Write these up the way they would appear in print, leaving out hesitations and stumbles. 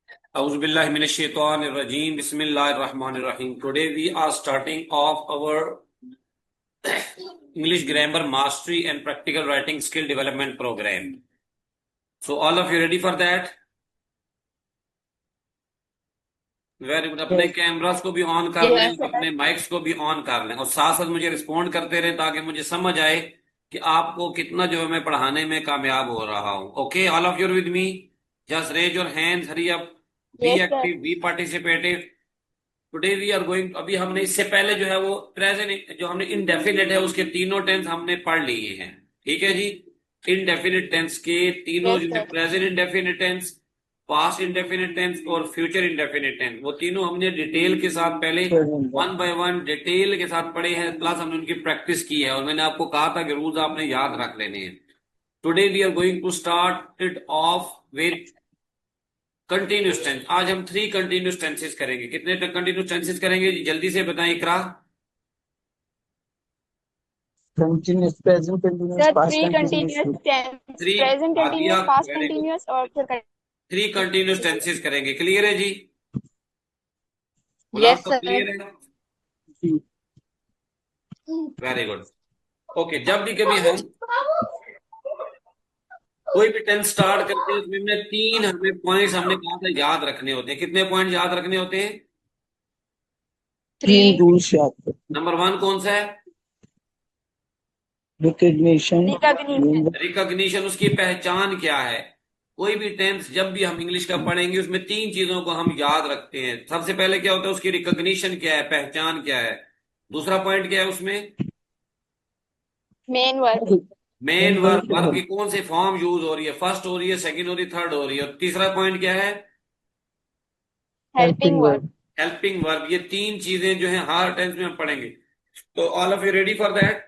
Auzubillahi minash-shaytanir-rajim. Bismillahir-rahmanir-rahim. Today we are starting off our English grammar mastery and practical writing skill development program. So all of you ready for that? Very good. अपने cameras को भी on कर लें, अपने mics को भी on कर लें और साथ साथ मुझे रिस्पॉन्ड करते रहें ताकि मुझे समझ आए कि आपको कितना जो है मैं पढ़ाने में कामयाब हो रहा हूँ। Okay, all of you with me, just raise your hands, hurry up, be active, be participative. Today we are going, अभी हमने इससे पहले जो है वो प्रेजेंट जो हमने इनडेफिनेट है उसके तीनों टेंस हमने पढ़ लिए हैं। ठीक है जी, इनडेफिनेट टेंस के तीनों जो है present indefinite tense, past indefinite tense और फ्यूचर इनडेफिनेट टेंस, वो तीनों हमने डिटेल के साथ पहले वन बाय वन डिटेल के साथ पढ़े हैं, प्लस हमने उनकी प्रैक्टिस की है और मैंने आपको कहा था कि रूल्स आपने याद रख लेने हैं। Today we are going to start it off with continuous tense. आज हम 3 कंटिन्यूस टेंसेस करेंगे। कितने कंटिन्यूस टेंसेस करेंगे जी, जल्दी से बताएं इकरा। Continuous, present continuous, Sir, past three continuous. continuous tense, 3 present continuous, past very good. continuous और फिर 3 कंटिन्यूस टेंसेस करेंगे। क्लियर है जी? गुलाम yes सब sir. क्लियर है? Very good. ओके, जब भी कभी हम कोई भी टेंस स्टार्ट करते हैं उसमें हमने 3 हमें पॉइंट्स हमने कहा था याद रखने होते हैं। कितने पॉइंट याद रखने होते हैं? 3 रूल्स याद। नंबर 1 कौन सा है? रिकग्निशन। रिकॉग्निशन, उसकी पहचान क्या है। कोई भी टेंस जब भी हम इंग्लिश का पढ़ेंगे उसमें 3 चीजों को हम याद रखते हैं। सबसे पहले क्या होता है, उसकी रिकॉग्निशन क्या है, पहचान क्या है। दूसरा पॉइंट क्या है उसमें? Main verb, main verb, verb की कौन सी फॉर्म यूज हो रही है, फर्स्ट हो रही है, सेकंड हो रही है, थर्ड हो रही है। और तीसरा पॉइंट क्या है? Helping verb. Helping verb. ये 3 चीजें जो है हर टेंस में हम पढ़ेंगे। तो all of you ready for that?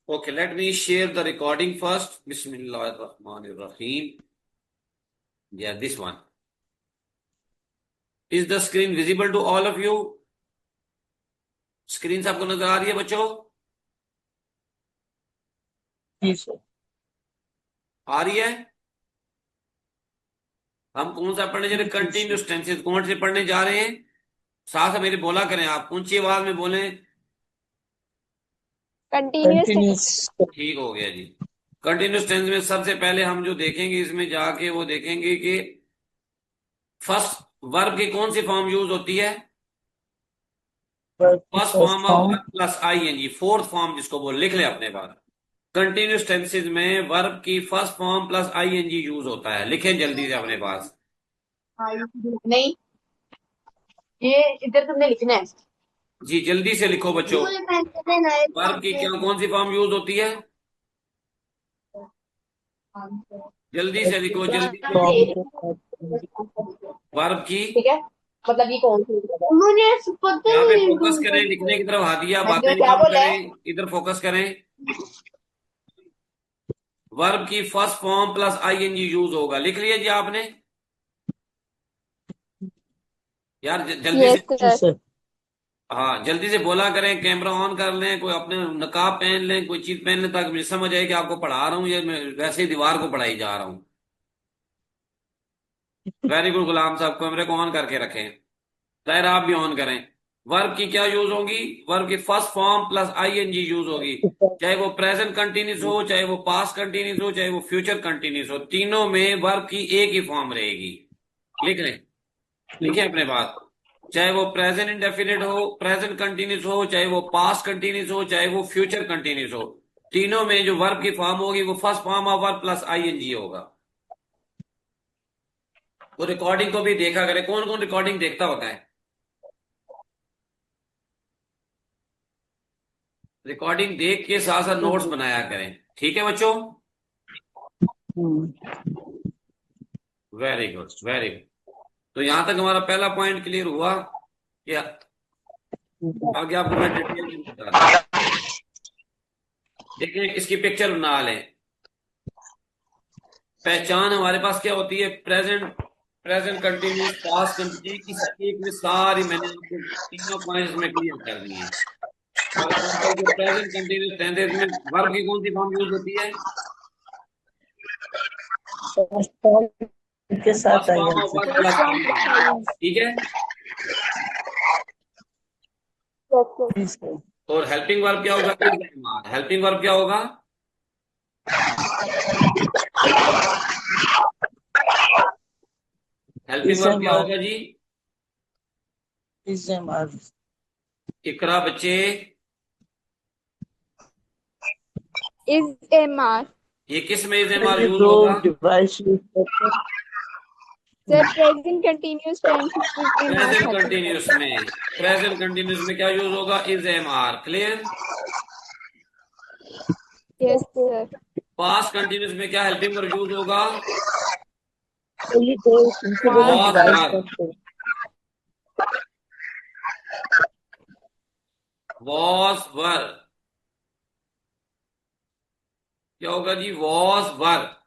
Okay, let me share the recording first. Bismillahirrahmanirrahim. Yeah, this one. Is the screen visible to all of you? Screen आपको नजर आ रही है बच्चों? आ रही है? हम कौन सा पढ़ने जा रहे हैं? Continuous tenses. कौन से पढ़ने जा रहे हैं? साथ मेरे बोला करें, आप ऊंची आवाज में बोलें। कंटिन्यूस। ठीक हो गया जी। कंटिन्यूस टेंस में सबसे पहले हम जो देखेंगे इसमें जाके वो देखेंगे कि फर्स्ट वर्ब की कौन सी फॉर्म यूज होती है। First form of verb plus ING, fourth form जिसको बोल, लिख ले अपने पास। कंटिन्यूस टेंसेस में वर्ब की first form plus ING use होता है। लिखें जल्दी से अपने पास। नहीं, ये इधर तुमने लिखना है जी, जल्दी से लिखो बच्चों। वर्ब की क्या कौन सी फॉर्म यूज होती है? जल्दी से लिखो, जल्दी से। वर्ब की, ठीक है, मतलब ये कौन सी मुझे पता यहाँ पे नहीं। फोकस करें, लिखने की तरफ हाथ दिया, बातें क्या कम बोला है? करें, इधर फोकस करें। वर्ब की first form plus ING use होगा। लिख लिया जी आपने? यार जल्दी से, हाँ जल्दी से बोला करें। कैमरा ऑन कर लें, कोई अपने नकाब पहन लें, कोई चीज पहन लें ताकि मुझे समझ आए कि आपको पढ़ा रहा हूँ या मैं वैसे ही दीवार को पढ़ाई जा रहा हूँ। वेरी गुड गुलाम साहब, कैमरे को ऑन करके रखें। ताहिर आप भी ऑन करें। वर्ब की क्या यूज होगी? वर्ब की first form plus ING use होगी। चाहे वो प्रेजेंट कंटिन्यूस हो, चाहे वो पास्ट कंटिन्यूस हो, चाहे वो फ्यूचर कंटिन्यूस हो, तीनों में वर्ब की एक ही फॉर्म रहेगी। लिख लें, लिखे अपने बात। चाहे वो प्रेजेंट इंडेफिनिट हो, प्रेजेंट कंटिन्यूस हो, चाहे वो पास्ट कंटिन्यूस हो, चाहे वो फ्यूचर कंटिन्यूस हो, तीनों में जो वर्ब की फॉर्म होगी वो first form of verb plus ING होगा। तो रिकॉर्डिंग को भी देखा करें। कौन कौन रिकॉर्डिंग देखता होता है? रिकॉर्डिंग देख के साथ साथ नोट्स बनाया करें। ठीक है बच्चों? Very good, very good. तो यहां तक हमारा पहला पॉइंट क्लियर हुआ कि आगे आपको मैं डिटेल में बता दूं। देखें, इसकी पिक्चर बना लें। पहचान हमारे पास क्या होती है? Present, present continuous, past continuous, एक में सारी मैंने आपको तीनों पॉइंट्स में क्लियर कर दिए हैं। फॉर एग्जाम्पल, जो प्रेजेंट कंटिन्यूस टेंसेस में वर्ब की कौन सी फॉर्म यूज होती है? फर्स्ट फॉर्म के साथ first form of ING. Verb first plus form ing, plus ING. ठीक है। जी सर। और हेल्पिंग वर्ब क्या होगा? Is am are. Helping verb क्या होगा? हेल्पिंग इज वर्ब एम क्या आर। होगा जी? Is am are. इकरा बच्चे, इज एम आर। ये किस में इज एम आर ये यूज दो होगा? डिवाइस यूज करते सर हैं। प्रेजेंट कंटिन्यूअस टेंस में is am are present helping continuous verb. में। प्रेजेंट कंटिन्यूस में क्या यूज होगा? Is am are. Clear. Yes sir. Past continuous में क्या हेल्पिंग वर्ब यूज होगा? तो ये दो इनके दोनों was was device verb. Verb. करते हैं। वॉज वर्ब क्या होगा जी? Was verb.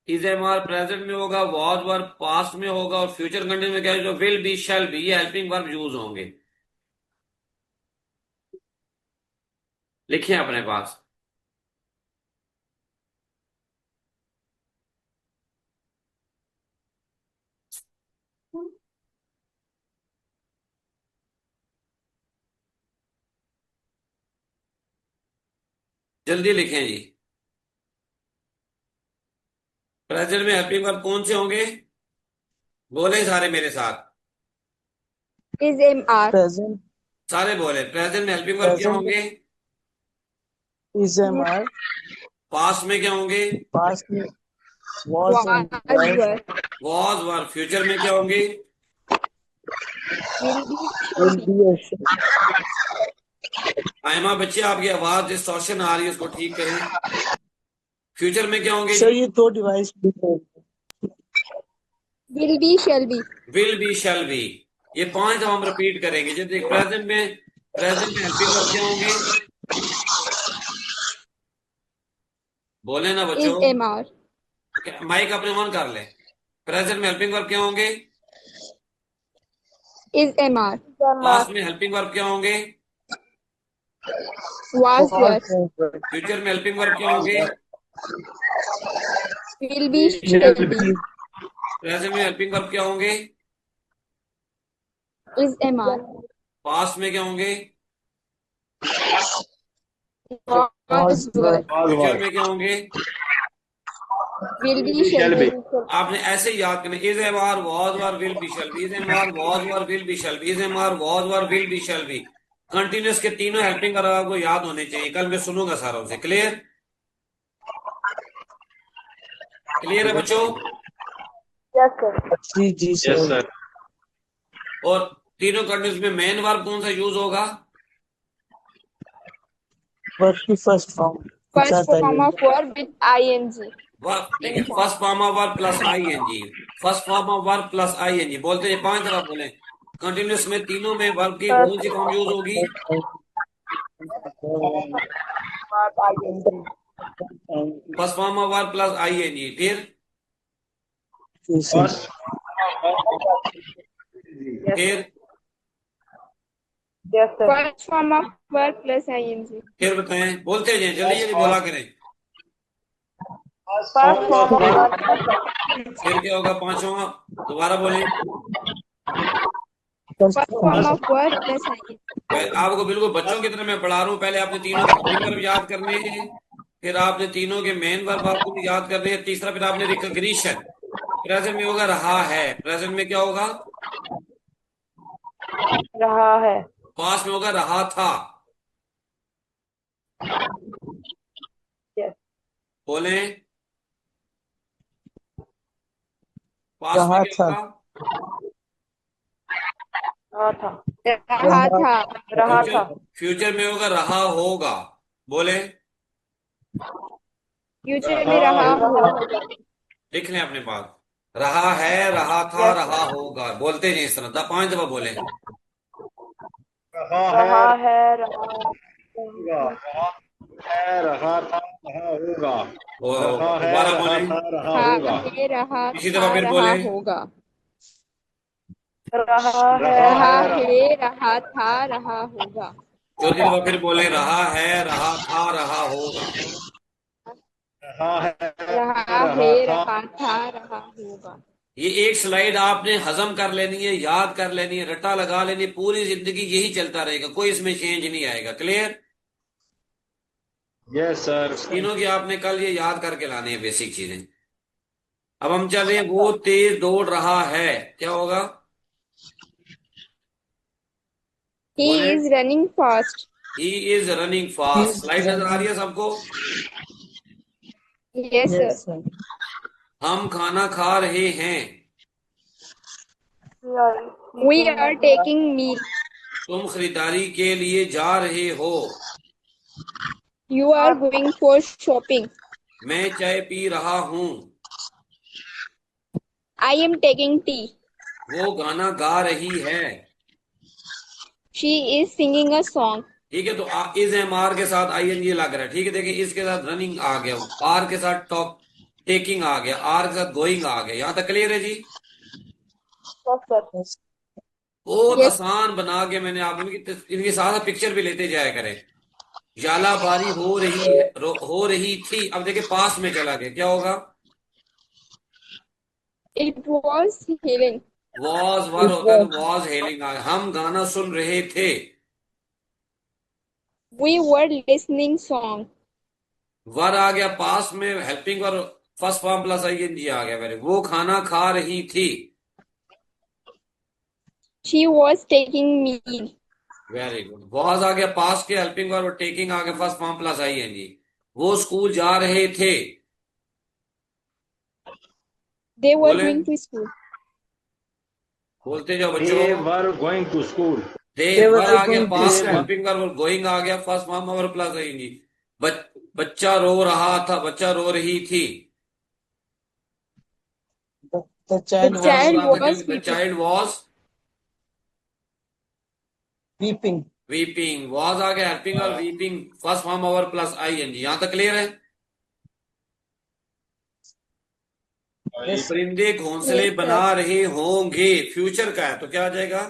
Is am are present में होगा, वॉज वर्ब पास्ट में होगा, और फ्यूचर कंटिन्यूस में क्या है? जो विल बी, शैल बी, ये हेल्पिंग वर्ब यूज होंगे। लिखिए अपने पास। जल्दी लिखें जी। प्रेजेंट में हेल्पिंग वर्ब कौन से होंगे? बोले सारे मेरे साथ। Is am are. प्रेजेंट। सारे बोले। प्रेजेंट में हेल्पिंग वर्ब क्या प्रेजेंट होंगे? Is am are. पास्ट में क्या होंगे? पास्ट में was and was verb. Verb. Was verb. Future में क्या होंगे? Will be shall will be. Be और शैल। आयमा बच्चे, आपकी आवाज डिस्टॉर्शन आ रही है, उसको ठीक करें। फ्यूचर में क्या होंगे सर जी? ये दो डिवाइस यूज करते will be shall B. Will be, shall be. ये 5 दफा हम रिपीट करेंगे। जैसे प्रेजेंट में हेल्पिंग वर्ब क्या होंगे? बोले ना इज बच्चों। Am are. माइक अपने ऑन कर ले। प्रेजेंट में हेल्पिंग वर्ब क्या होंगे? Is am are. पास्ट में हेल्पिंग वर्ब क्या होंगे? Was was verb. And verb. Future में हेल्पिंग वर्ब क्या होंगे? Will be will shall be. Be. Present में हेल्पिंग वर्ब क्या होंगे? Is am are. पास्ट में क्या होंगे? Was was verb. फ्यूचर में क्या होंगे? Will be shall be. आपने ऐसे ही याद करना। Is am are was were will be shall be. Is am are was were will be shall be. Is am are was were will be shall be. Continuous के तीनों helping verb आपको याद होने चाहिए। कल मैं सुनूंगा सारों से। क्लियर? क्लियर है बच्चों? Yes sir. जी जी सर। और तीनों कंटिन्यूस में मेन वर्ब कौन सा यूज होगा? वर्ब की फर्स्ट फॉर्म के फर्स्ट साथ form ING. Of verb with ING. Verb देखिए, इन form. First form of verb plus I N G. First form of verb plus I N G बोलते हैं। 5 दफा बोले। कंटिन्यूस में तीनों में वर्ब की कौन सी फॉर्म यूज होगी? First form of verb plus I N G. फिर फिर first form of verb plus ING. फिर बताएं। बोलते जाएं, जल्दी जल्दी बोला करें। फर्स्ट फॉर्म ऑफ फिर क्या होगा पांचवा? दोबारा बोलें। First form of verb plus ING. आपको बिल्कुल बच्चों की तरह मैं पढ़ा रहा हूँ। पहले आपने तीनों के हेल्पिंग वर्ब याद करने हैं, फिर आपने तीनों के मेन वर्ब आपको भी याद करने हैं। तीसरा फिर आपने रिकॉग्निशन। प्रेजेंट में होगा रहा है। प्रेजेंट में क्या होगा? रहा है। पास्ट में होगा रहा था। यस। बोलें। पास्ट में रहा क्या था। होगा? रहा था। रहा था। रहा फ्यूचर था। फ्यूचर में होगा रहा होगा। बोले। फ्यूचर में रहा हो। लिख लें अपने पास। रहा है, रहा था, रहा होगा। बोलते नहीं इस तरह। 5 दफा बोले। रहा है। रहा दोबारा बोले। है। रहा इसी था। दफा फिर रहा बोले। होगा। रहा है। रहा है। रहा था। रहा होगा। चौथी दफा फिर बोले, रहा है, रहा था, रहा होगा। रहा है, रहा है, रहा था। रहा था, रहा होगा। ये एक स्लाइड आपने हजम कर लेनी है, याद कर लेनी है, रट्टा लगा लेनी है, पूरी जिंदगी यही चलता रहेगा, कोई इसमें चेंज नहीं आएगा। क्लियर? Yes sir. तीनों की आपने कल ये याद करके लानी है, बेसिक चीजें। अब हम चल रहे हैं, वो तेज दौड़ रहा है, क्या होगा? बोले, He is running fast. He is running fast. Slide नजर आ रही है सबको? Yes, sir. Yes sir. हम खाना खा रहे हैं। We are taking meal. तुम खरीदारी के लिए जा रहे हो। You are going for shopping. मैं चाय पी रहा हूं। I am taking tea. वो गाना गा रही है। She is singing a song. ठीक है, तो इज एम आर के साथ आई एन जी लग रहा है। ठीक है, देखिए, इसके साथ रनिंग आ गया, आर के साथ टॉक टेकिंग आ गया, आर के साथ गोइंग आ गया। यहां तक क्लियर है जी? यस बहुत Yes. आसान बना के मैंने आप इनके साथ पिक्चर भी लेते जाया करें। झालाबारी हो रही है, हो रही थी। अब देखिए, पास में चला गया, क्या होगा? It was healing. Was were होता है, तो वॉज हेलिंग आ गया। हम गाना सुन रहे थे। We were listening song. वर आ गया पास में, हेल्पिंग और first form plus I N G आ गया। मेरे वो खाना खा रही थी। She was taking meal. Very good. Was आ गया पास के, हेल्पिंग और टेकिंग आ गया first form plus I N G. वो स्कूल जा रहे थे। They were बोले, going to school. बोलते जाओ बच्चों। They were going to school. They They were were आ गया going to पास का, school. हेल्पिंग और गोइंग आ गया फर्स्ट फॉर्म और प्लस आई एन जी। बच्चा रो रहा था, बच्चा रो रही थी। The The child बच्चा रो was child रहा था was क्योंकि the weeping. Child was weeping. Weeping. Was आ गया हेल्पिंग और वीपिंग फर्स्ट फॉर्म और प्लस आई एन जी। यहां तक क्लियर है? Yes sir. परिंदे घोंसले Yes, बना sir. रहे होंगे, फ्यूचर का है, तो क्या आ जाएगा?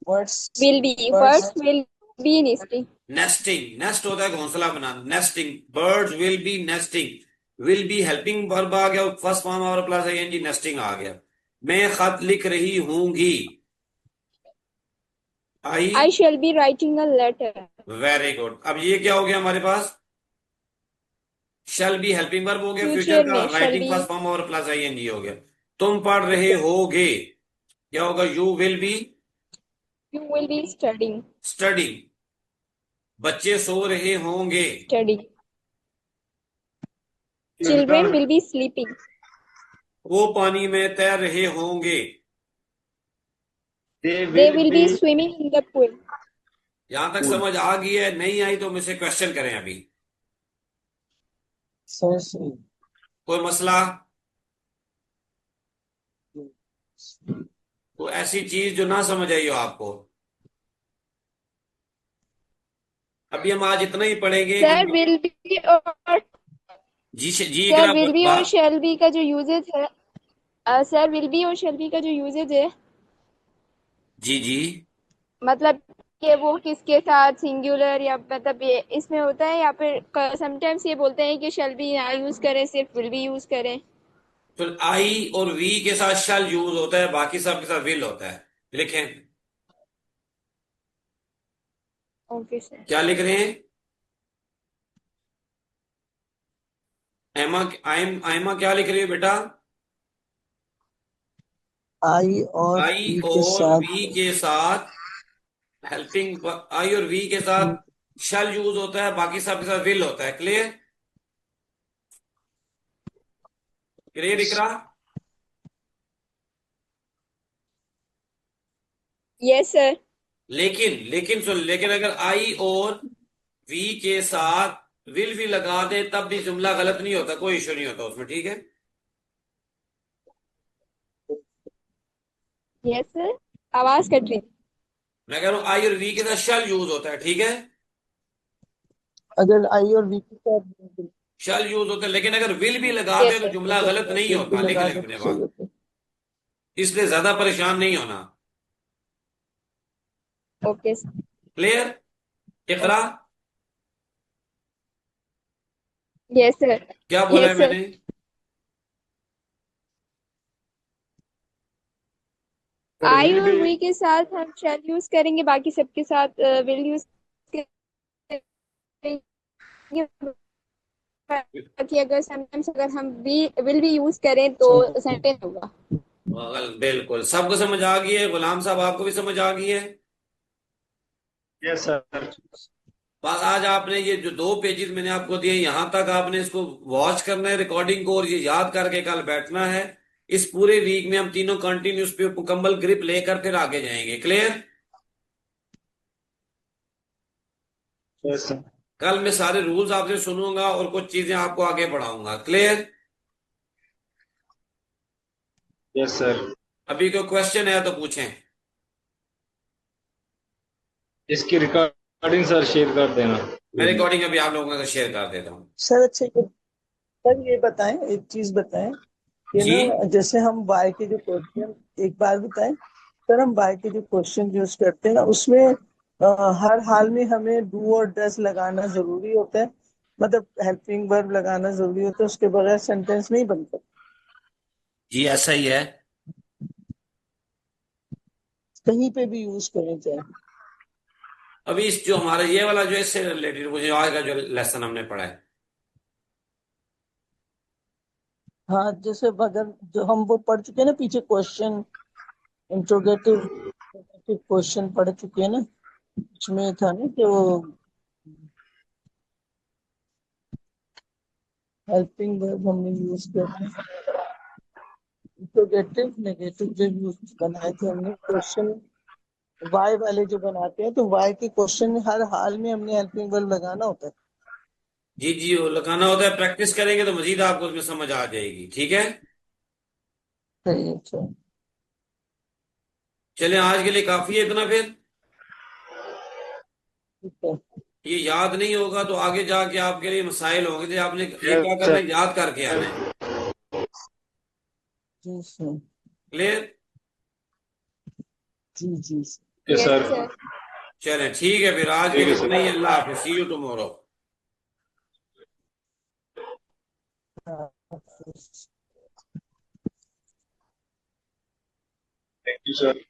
Birds. Will be. Birds. Birds will be nesting. Nesting, nest होता है घोंसला बनाना, nesting. Birds will be nesting. Will be helping verb आ गया, फर्स्ट फॉर्म और plus I N G, nesting आ गया। मैं खत लिख रही हूंगी। I. I shall be writing a letter. Very good. अब ये क्या हो गया हमारे पास? शैल बी हेल्पिंग वर्ब हो गया फ्यूचर Future का, में shall writing first be. Form और प्लस आई एन जी हो गया। तुम पढ़ रहे होगे, क्या होगा? You will be You will be studying. Studying. बच्चे सो रहे होंगे। Studying. Children Children. will be sleeping. वो पानी में तैर रहे होंगे। They They will will be be. swimming in the pool. यहां तक Cool. समझ आ गई है? नहीं आई तो मुझसे क्वेश्चन करें अभी। So sweet. कोई मसला? कोई ऐसी चीज जो ना समझ आई हो आपको? अभी हम आज इतना ही पढ़ेंगे Sir क्योंकि will be और जी sir इकरा will be और बात। shall be का जो यूजेज है, sir will be और shall be का जो यूजेज है, जी जी मतलब कि वो किसके साथ सिंगुलर या मतलब ये इसमें होता है, या फिर समटाइम्स ये बोलते हैं कि shall be ना यूज करें, सिर्फ will be यूज करें। तो आई और वी के साथ शल यूज होता है, बाकी सब के साथ विल होता है। लिखें, ओके सर। क्या लिख रहे हैं? एमा, आयमा क्या लिख रही है बेटा? I और आई V के और साथ. वी के साथ हेल्पिंग, आई और वी के साथ शल यूज होता है, बाकी सब के साथ विल होता है। Clear? Clear Iqra? Yes sir. लेकिन लेकिन सुन, लेकिन अगर आई और वी के साथ विल भी लगा दे तब भी जुमला गलत नहीं होता, कोई इशू नहीं होता उसमें। ठीक है? यस सर, आवाज कट रही। मैं कह रहा हूं आई और वी के साथ शल यूज होता है। ठीक है? अगर I और V के साथ शल यूज होता है, लेकिन अगर विल भी लगा दे यस तो सर। जुमला गलत नहीं will भी होता। लिख लगा ले दे अपने तो सही बात, होता है. इसलिए ज्यादा परेशान नहीं होना। Okay sir. Clear? Iqra, yes sir. क्या बोला है यस सर। मैंने? सर आई विल और भी। वी के साथ हम शैल यूज करेंगे, बाकी सबके साथ विल यूज करेंगे। बाकी अगर समटाइम्स अगर हम भी विल भी यूज करें तो सेंटेंस होगा। बिल्कुल, सबको समझ आ गई है? गुलाम साहब आपको भी समझ आ गई है? Yes sir. बस आज आपने ये जो 2 पेजेस मैंने आपको दिए, यहां तक आपने इसको वॉच करना है रिकॉर्डिंग को, और ये याद करके कल बैठना है। इस पूरे वीक में हम तीनों कंटिन्यूस पे मुकम्मल ग्रिप लेकर फिर आगे जाएंगे। क्लियर? Yes sir. कल मैं सारे रूल्स आपसे सुनूंगा और कुछ चीजें आपको आगे बढ़ाऊंगा। क्लियर? Yes sir. अभी कोई क्वेश्चन है तो पूछें। इसकी रिकॉर्डिंग सर शेयर कर देना। मैं रिकॉर्डिंग अभी आप लोगों के साथ शेयर कर देता हूँ। सर अच्छा सर ये बताएं, एक चीज बताएं कि जी ना जैसे हम वाई के जो क्वेश्चन, एक बार बताएं सर, हम वाई के जो क्वेश्चन यूज करते हैं ना उसमें हर हाल में हमें डू और डस लगाना जरूरी होता है, मतलब हेल्पिंग वर्ब लगाना जरूरी होता है, उसके बगैर सेंटेंस नहीं बनता। जी, ऐसा ही है। कहीं पे भी यूज करें चाहे। अभी इस जो हमारा ये वाला जो इससे रिलेटेड मुझे आज का जो लेसन हमने पढ़ा है। हाँ जैसे अगर जो हम वो पढ़ चुके हैं ना पीछे क्वेश्चन, इंट्रोगेटिव क्वेश्चन पढ़ चुके हैं ना, उसमें था ना कि वो हेल्पिंग वर्ब हमने यूज किया, इंट्रोगेटिव नेगेटिव जो यूज बनाए थे हमने क्वेश्चन, वाई वाले जो बनाते हैं तो वाई के क्वेश्चन में हर हाल में हमने हेल्पिंग वर्ब लगाना होता है। जी जी, वो लगाना होता है। प्रैक्टिस करेंगे तो मजीद आपको उसमें समझ आ जाएगी। ठीक है, सही है, अच्छा चलें आज के लिए काफी है इतना फिर। ठीक है। ये याद नहीं होगा तो आगे जाके आपके लिए मसाइल होंगे, तो आपने ये यस क्या करना सर। है, याद करके आना है। जी सर। क्लियर? जी जी यस यस सर। सर। चलें ठीक है, फिर आज के ठीक है लिए इतना ही। सर। अल्लाह हाफिज, see you tomorrow. Sir. Thank you sir.